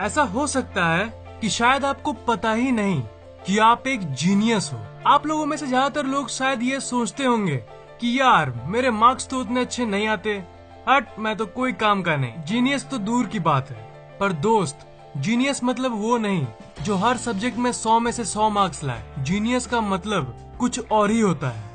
ऐसा हो सकता है कि शायद आपको पता ही नहीं कि आप एक जीनियस हो। आप लोगों में से ज्यादातर लोग शायद ये सोचते होंगे कि यार मेरे मार्क्स तो उतने अच्छे नहीं आते, हट मैं तो कोई काम का नहीं, जीनियस तो दूर की बात है। पर दोस्त, जीनियस मतलब वो नहीं जो हर सब्जेक्ट में 100 में से 100 मार्क्स लाए। जीनियस का मतलब कुछ और ही होता है।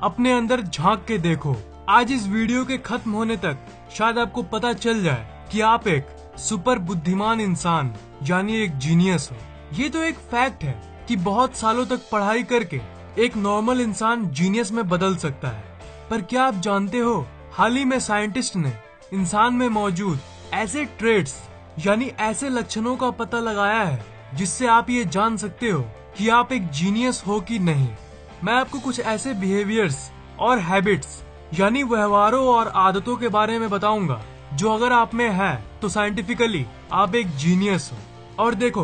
अपने अंदर झांक के देखो। आज इस वीडियो के खत्म होने तक शायद आपको पता चल जाए कि आप एक सुपर बुद्धिमान इंसान यानी एक जीनियस हो। ये तो एक फैक्ट है कि बहुत सालों तक पढ़ाई करके एक नॉर्मल इंसान जीनियस में बदल सकता है। पर क्या आप जानते हो, हाल ही में साइंटिस्ट ने इंसान में मौजूद ऐसे ट्रेड्स यानी ऐसे लक्षणों का पता लगाया है जिससे आप ये जान सकते हो कि आप एक जीनियस हो कि नहीं। मैं आपको कुछ ऐसे बिहेवियर्स और हैबिट्स यानी व्यवहारों और आदतों के बारे में बताऊंगा जो अगर आप में है तो साइंटिफिकली आप एक जीनियस हो। और देखो,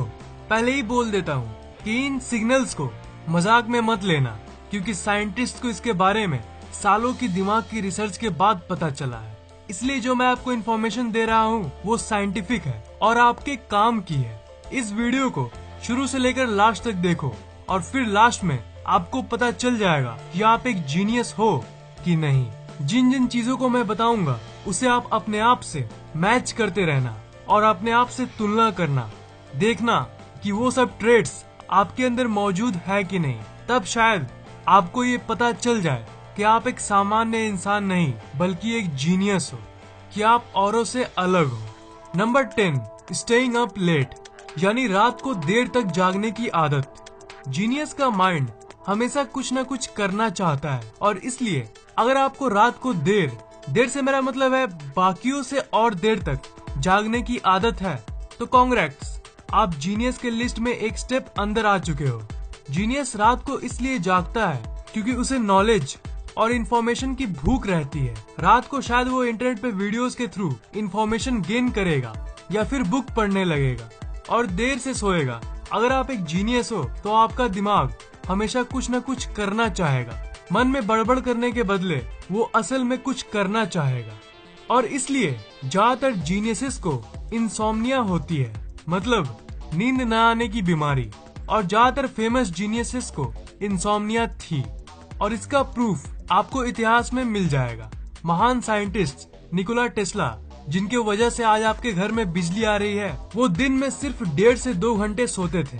पहले ही बोल देता हूँ कि इन सिग्नल्स को मजाक में मत लेना, क्योंकि साइंटिस्ट को इसके बारे में सालों की दिमाग की रिसर्च के बाद पता चला है। इसलिए जो मैं आपको इन्फॉर्मेशन दे रहा हूँ वो साइंटिफिक है और आपके काम की है। इस वीडियो को शुरू से लेकर लास्ट तक देखो और फिर लास्ट में आपको पता चल जाएगा कि आप एक जीनियस हो कि नहीं। जिन जिन चीजों को मैं बताऊंगा उसे आप अपने आप से मैच करते रहना और अपने आप से तुलना करना, देखना कि वो सब ट्रेड्स आपके अंदर मौजूद है कि नहीं। तब शायद आपको ये पता चल जाए कि आप एक सामान्य इंसान नहीं बल्कि एक जीनियस हो, कि आप औरों से अलग हो। नंबर 10, स्टेइंग अप लेट यानी रात को देर तक जागने की आदत। जीनियस का माइंड हमेशा कुछ न कुछ करना चाहता है और इसलिए अगर आपको रात को देर से मेरा मतलब है बाकियों से और देर तक जागने की आदत है तो कांग्रेट्स, आप जीनियस के लिस्ट में एक स्टेप अंदर आ चुके हो। जीनियस रात को इसलिए जागता है क्योंकि उसे नॉलेज और इन्फॉर्मेशन की भूख रहती है। रात को शायद वो इंटरनेट पे वीडियोस के थ्रू इन्फॉर्मेशन गेन करेगा या फिर बुक पढ़ने लगेगा और देर से सोएगा। अगर आप एक जीनियस हो तो आपका दिमाग हमेशा कुछ न कुछ करना चाहेगा। मन में बड़बड़ करने के बदले वो असल में कुछ करना चाहेगा और इसलिए ज्यादातर जीनियसेस को इंसोम्निया होती है, मतलब नींद न आने की बीमारी। और ज्यादातर फेमस जीनियसेस को इंसोम्निया थी और इसका प्रूफ आपको इतिहास में मिल जाएगा। महान साइंटिस्ट निकोला टेस्ला, जिनके वजह से आज आपके घर में बिजली आ रही है, वो दिन में सिर्फ 1.5 से 2 घंटे सोते थे।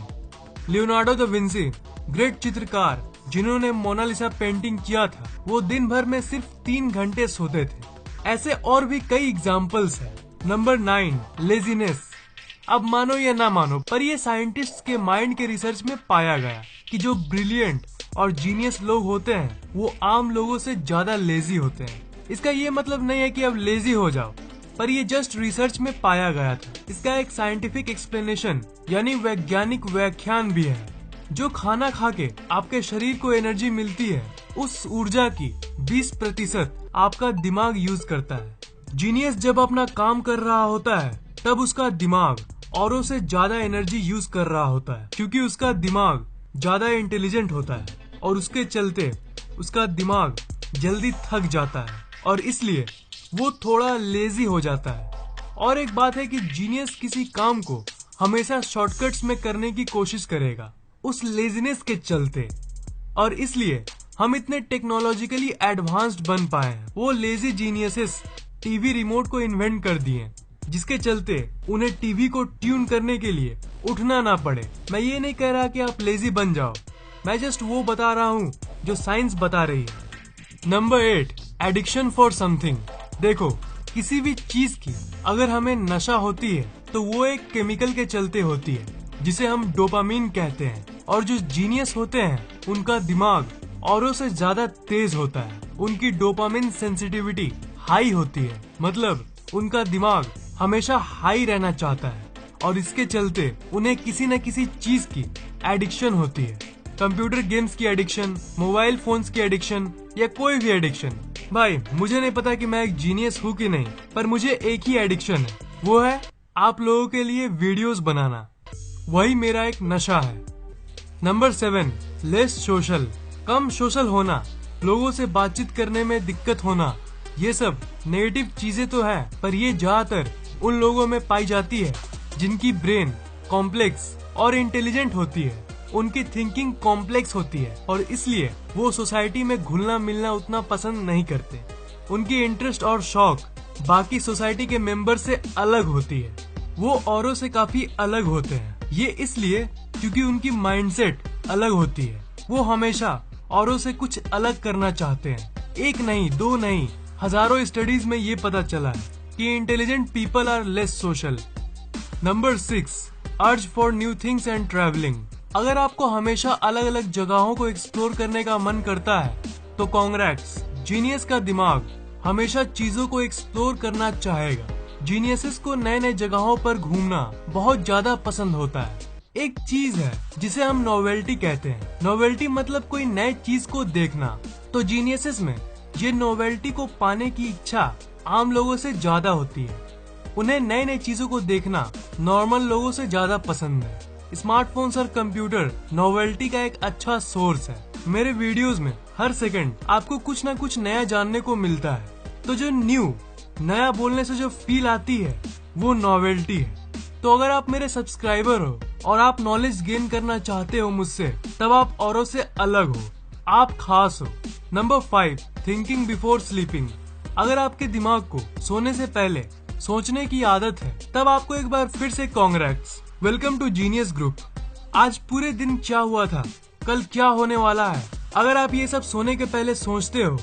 लियोनार्डो दा विंसी, ग्रेट चित्रकार जिन्होंने मोनालिसा पेंटिंग किया था, वो दिन भर में सिर्फ 3 घंटे सोते थे। ऐसे और भी कई एग्जाम्पल्स हैं। Number 9, laziness. अब मानो या ना मानो, पर ये साइंटिस्ट के माइंड के रिसर्च में पाया गया कि जो ब्रिलियंट और जीनियस लोग होते हैं वो आम लोगों से ज्यादा लेजी होते हैं। इसका ये मतलब नहीं है कि अब लेजी हो जाओ, पर ये जस्ट रिसर्च में पाया गया था। इसका एक साइंटिफिक एक्सप्लेनेशन यानी वैज्ञानिक व्याख्यान भी है। जो खाना खा के आपके शरीर को एनर्जी मिलती है, उस ऊर्जा की 20% आपका दिमाग यूज करता है। जीनियस जब अपना काम कर रहा होता है तब उसका दिमाग औरों से ज्यादा एनर्जी यूज कर रहा होता है, क्योंकि उसका दिमाग ज्यादा इंटेलिजेंट होता है और उसके चलते उसका दिमाग जल्दी थक जाता है और इसलिए वो थोड़ा लेजी हो जाता है। और एक बात है कि जीनियस किसी काम को हमेशा शॉर्टकट्स में करने की कोशिश करेगा उस लेजीनेस के चलते, और इसलिए हम इतने टेक्नोलॉजिकली एडवांस्ड बन पाए हैं। वो लेजी जीनियसेस टीवी रिमोट को इन्वेंट कर दिए जिसके चलते उन्हें टीवी को ट्यून करने के लिए उठना ना पड़े। मैं ये नहीं कह रहा कि आप लेजी बन जाओ, मैं जस्ट वो बता रहा हूँ जो साइंस बता रही है। Number 8, addiction for something. देखो, किसी भी चीज की अगर हमें नशा होती है तो वो एक केमिकल के चलते होती है जिसे हम डोपामीन कहते हैं। और जो जीनियस होते हैं उनका दिमाग औरों से ज्यादा तेज होता है। उनकी डोपामिन सेंसिटिविटी हाई होती है, मतलब उनका दिमाग हमेशा हाई रहना चाहता है और इसके चलते उन्हें किसी न किसी चीज की एडिक्शन होती है। कंप्यूटर गेम्स की एडिक्शन, मोबाइल फोन्स की एडिक्शन या कोई भी एडिक्शन। भाई, मुझे नहीं पता कि मैं एक जीनियस हूँ कि नहीं, पर मुझे एक ही एडिक्शन है, वो है आप लोगों के लिए वीडियोस बनाना। वही मेरा एक नशा है। Number 7, less social. कम सोशल होना, लोगों से बातचीत करने में दिक्कत होना, ये सब नेगेटिव चीजें तो है, पर ये ज्यादातर उन लोगों में पाई जाती है जिनकी ब्रेन कॉम्प्लेक्स और इंटेलिजेंट होती है, उनकी थिंकिंग कॉम्प्लेक्स होती है और इसलिए वो सोसाइटी में घुलना मिलना उतना पसंद नहीं करते। उनकी इंटरेस्ट और शौक बाकी सोसाइटी के मेंबर से अलग होती है। वो औरों से काफी अलग होते हैं। ये इसलिए क्योंकि उनकी माइंडसेट अलग होती है। वो हमेशा औरों से कुछ अलग करना चाहते हैं। एक नहीं, दो नहीं, हजारों स्टडीज में ये पता चला है कि intelligent people are less social. Number 6, urge for new things and travelling. अगर आपको हमेशा अलग अलग जगहों को एक्सप्लोर करने का मन करता है तो कांग्रेट्स, जीनियस का दिमाग हमेशा चीजों को एक्सप्लोर करना चाहेगा। जीनियसेस को नए नए जगहों पर घूमना बहुत ज्यादा पसंद होता है। एक चीज है जिसे हम नोवेल्टी कहते हैं। नोवेल्टी मतलब कोई नए चीज को देखना। तो जीनियसेस में ये नोवेल्टी को पाने की इच्छा आम लोगों से ज्यादा होती है। उन्हें नई नई चीजों को देखना नॉर्मल लोगों से ज्यादा पसंद है। स्मार्टफोन्स और कंप्यूटर नोवेल्टी का एक अच्छा सोर्स है। मेरे वीडियोस में हर सेकंड आपको कुछ ना कुछ नया जानने को मिलता है। तो जो नया बोलने से जो फील आती है वो नोवेल्टी है। तो अगर आप मेरे सब्सक्राइबर हो और आप नॉलेज गेन करना चाहते हो मुझसे, तब आप औरों से अलग हो, आप खास हो। Number 5, thinking before sleeping. अगर आपके दिमाग को सोने से पहले सोचने की आदत है, तब आपको एक बार फिर से congrats, welcome to genius group. आज पूरे दिन क्या हुआ था, कल क्या होने वाला है, अगर आप ये सब सोने के पहले सोचते हो,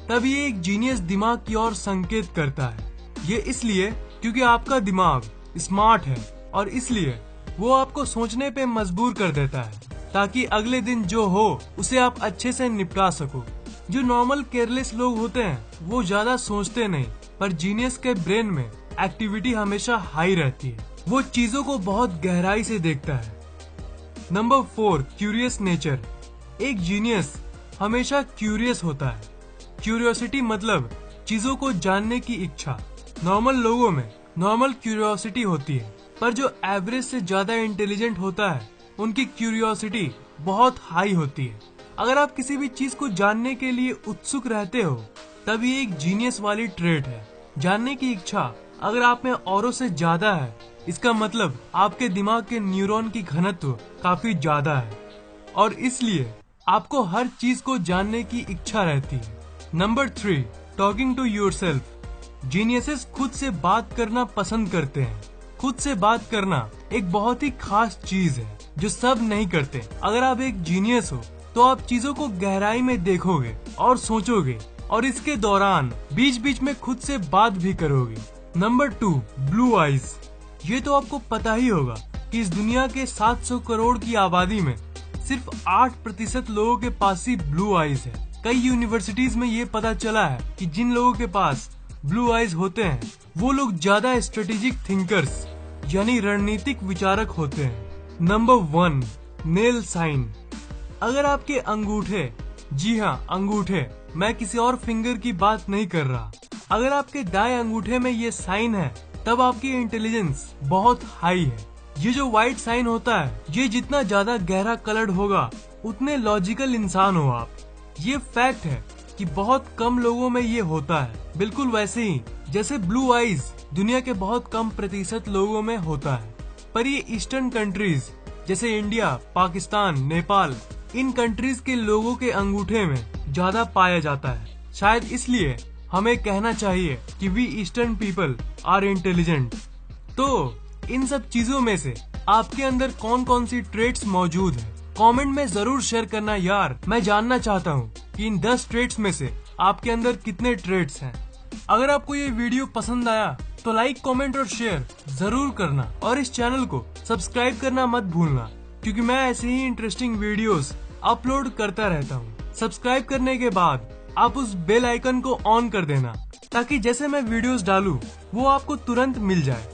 तब ये एक जीनियस दिमाग की ओर संकेत करता है। ये इसलिए क्योंकि आपका दिमाग स्मार्ट है और इसलिए वो आपको सोचने पे मजबूर कर देता है, ताकि अगले दिन जो हो उसे आप अच्छे से निपटा सको। जो नॉर्मल केयरलेस लोग होते हैं वो ज्यादा सोचते नहीं, पर जीनियस के ब्रेन में एक्टिविटी हमेशा हाई रहती है। वो चीजों को बहुत गहराई से देखता है। Number 4, curious nature. एक जीनियस हमेशा क्यूरियस होता है। क्यूरियोसिटी मतलब चीजों को जानने की इच्छा। नॉर्मल लोगों में नॉर्मल क्यूरियोसिटी होती है, पर जो एवरेज से ज्यादा इंटेलिजेंट होता है उनकी क्यूरियोसिटी बहुत हाई होती है। अगर आप किसी भी चीज को जानने के लिए उत्सुक रहते हो, तब ये एक जीनियस वाली ट्रेट है। जानने की इच्छा अगर आप में औरों से ज्यादा है, इसका मतलब आपके दिमाग के न्यूरॉन की घनत्व काफी ज्यादा है और इसलिए आपको हर चीज को जानने की इच्छा रहती है। Number 3, talking to yourself. Geniuses खुद से बात करना पसंद करते हैं। खुद से बात करना एक बहुत ही खास चीज है जो सब नहीं करते। अगर आप एक जीनियस हो तो आप चीजों को गहराई में देखोगे और सोचोगे और इसके दौरान बीच बीच में खुद से बात भी करोगे। Number 2, blue eyes. ये तो आपको पता ही होगा कि इस दुनिया के 700 करोड़ की आबादी में सिर्फ 8% लोगों के पास ही ब्लू आइज है। कई यूनिवर्सिटीज में ये पता चला है कि जिन लोगों के पास ब्लू आइज होते हैं वो लोग ज्यादा स्ट्रेटेजिक थिंकर्स यानी रणनीतिक विचारक होते हैं। Number 1, nail sign. अगर आपके अंगूठे, जी हाँ अंगूठे, मैं किसी और फिंगर की बात नहीं कर रहा, अगर आपके दाएं अंगूठे में ये साइन है, तब आपकी इंटेलिजेंस बहुत हाई है। ये जो व्हाइट साइन होता है, ये जितना ज्यादा गहरा कलर्ड होगा उतने लॉजिकल इंसान हो आप। ये फैक्ट है कि बहुत कम लोगों में ये होता है, बिल्कुल वैसे ही जैसे ब्लू आइज दुनिया के बहुत कम प्रतिशत लोगों में होता है। पर ये ईस्टर्न कंट्रीज जैसे इंडिया, पाकिस्तान, नेपाल, इन कंट्रीज के लोगों के अंगूठे में ज्यादा पाया जाता है। शायद इसलिए हमें कहना चाहिए कि we eastern people are intelligent. तो इन सब चीजों में से आपके अंदर कौन कौन सी ट्रेट्स मौजूद है, कमेंट में जरूर शेयर करना यार। मैं जानना चाहता हूँ कि इन 10 ट्रेट्स में से आपके अंदर कितने ट्रेट्स हैं। अगर आपको ये वीडियो पसंद आया तो लाइक, कमेंट और शेयर जरूर करना और इस चैनल को सब्सक्राइब करना मत भूलना, क्योंकि मैं ऐसे ही इंटरेस्टिंग वीडियोस अपलोड करता रहता हूँ। सब्सक्राइब करने के बाद आप उस बेल आइकन को ऑन कर देना, ताकि जैसे मैं वीडियोस डालूं वो आपको तुरंत मिल जाए।